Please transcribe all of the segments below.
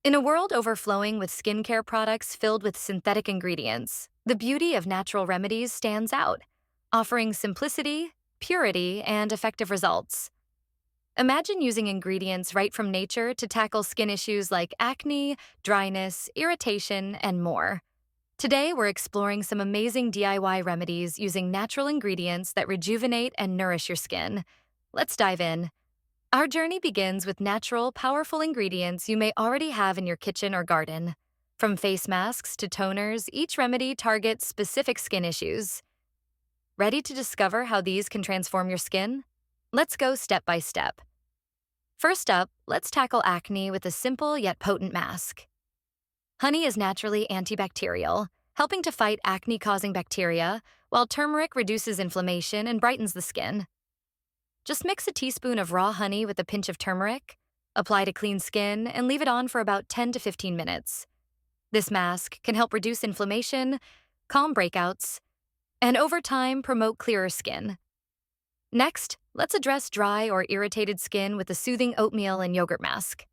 In a world overflowing with skincare products filled with synthetic ingredients, the beauty of natural remedies stands out, offering simplicity, purity, and effective results. Imagine using ingredients right from nature to tackle skin issues like acne, dryness, irritation, and more. Today, we're exploring some amazing DIY remedies using natural ingredients that rejuvenate and nourish your skin. Let's dive in. Our journey begins with natural, powerful ingredients you may already have in your kitchen or garden. From face masks to toners, each remedy targets specific skin issues. Ready to discover how these can transform your skin? Let's go step by step. First up, let's tackle acne with a simple yet potent mask. Honey is naturally antibacterial, helping to fight acne-causing bacteria, while turmeric reduces inflammation and brightens the skin. Just mix a teaspoon of raw honey with a pinch of turmeric, apply to clean skin, and leave it on for about 10 to 15 minutes. This mask can help reduce inflammation, calm breakouts, and over time promote clearer skin. Next, let's address dry or irritated skin with a soothing oatmeal and yogurt mask.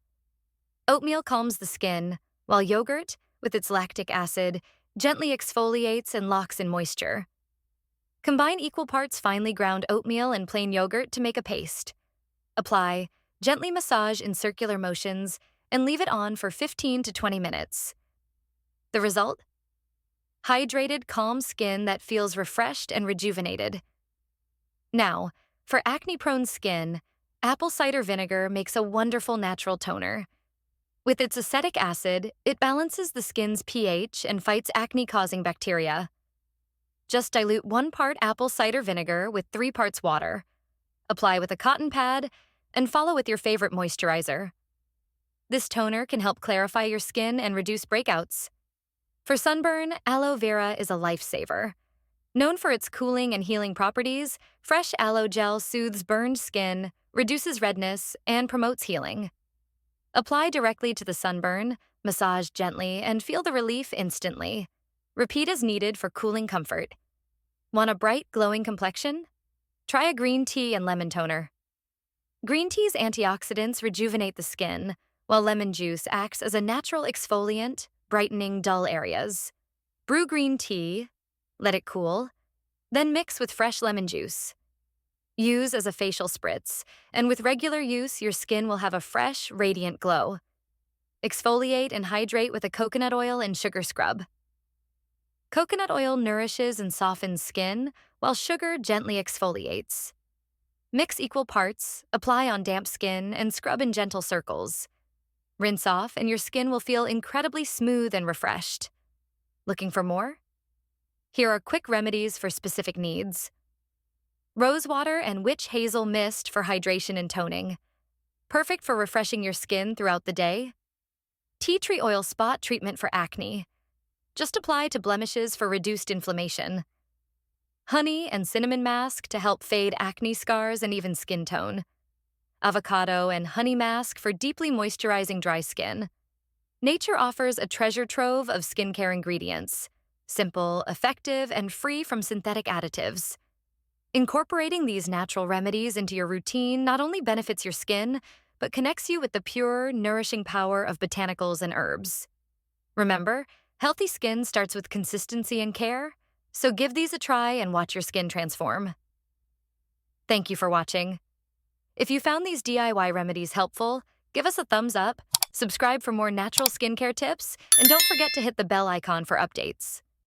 Oatmeal calms the skin, while yogurt, with its lactic acid, gently exfoliates and locks in moisture. Combine equal parts finely ground oatmeal and plain yogurt to make a paste. Apply, gently massage in circular motions, and leave it on for 15 to 20 minutes. The result? Hydrated, calm skin that feels refreshed and rejuvenated. Now, for acne-prone skin, apple cider vinegar makes a wonderful natural toner. With its acetic acid, it balances the skin's pH and fights acne-causing bacteria. Just dilute 1 part apple cider vinegar with 3 parts water. Apply with a cotton pad, and follow with your favorite moisturizer. This toner can help clarify your skin and reduce breakouts. For sunburn, aloe vera is a lifesaver. Known for its cooling and healing properties, fresh aloe gel soothes burned skin, reduces redness, and promotes healing. Apply directly to the sunburn, massage gently, and feel the relief instantly. Repeat as needed for cooling comfort. Want a bright, glowing complexion? Try a green tea and lemon toner. Green tea's antioxidants rejuvenate the skin, while lemon juice acts as a natural exfoliant, brightening dull areas. Brew green tea, let it cool, then mix with fresh lemon juice. Use as a facial spritz, and with regular use, your skin will have a fresh, radiant glow. Exfoliate and hydrate with a coconut oil and sugar scrub. Coconut oil nourishes and softens skin, while sugar gently exfoliates. Mix equal parts, apply on damp skin, and scrub in gentle circles. Rinse off, and your skin will feel incredibly smooth and refreshed. Looking for more? Here are quick remedies for specific needs. Rose water and witch hazel mist for hydration and toning. Perfect for refreshing your skin throughout the day. Tea tree oil spot treatment for acne. Just apply to blemishes for reduced inflammation. Honey and cinnamon mask to help fade acne scars and even skin tone. Avocado and honey mask for deeply moisturizing dry skin. Nature offers a treasure trove of skincare ingredients. Simple, effective, and free from synthetic additives. Incorporating these natural remedies into your routine not only benefits your skin, but connects you with the pure, nourishing power of botanicals and herbs. Remember, healthy skin starts with consistency and care, so give these a try and watch your skin transform. Thank you for watching. If you found these DIY remedies helpful, give us a thumbs up, subscribe for more natural skincare tips, and don't forget to hit the bell icon for updates.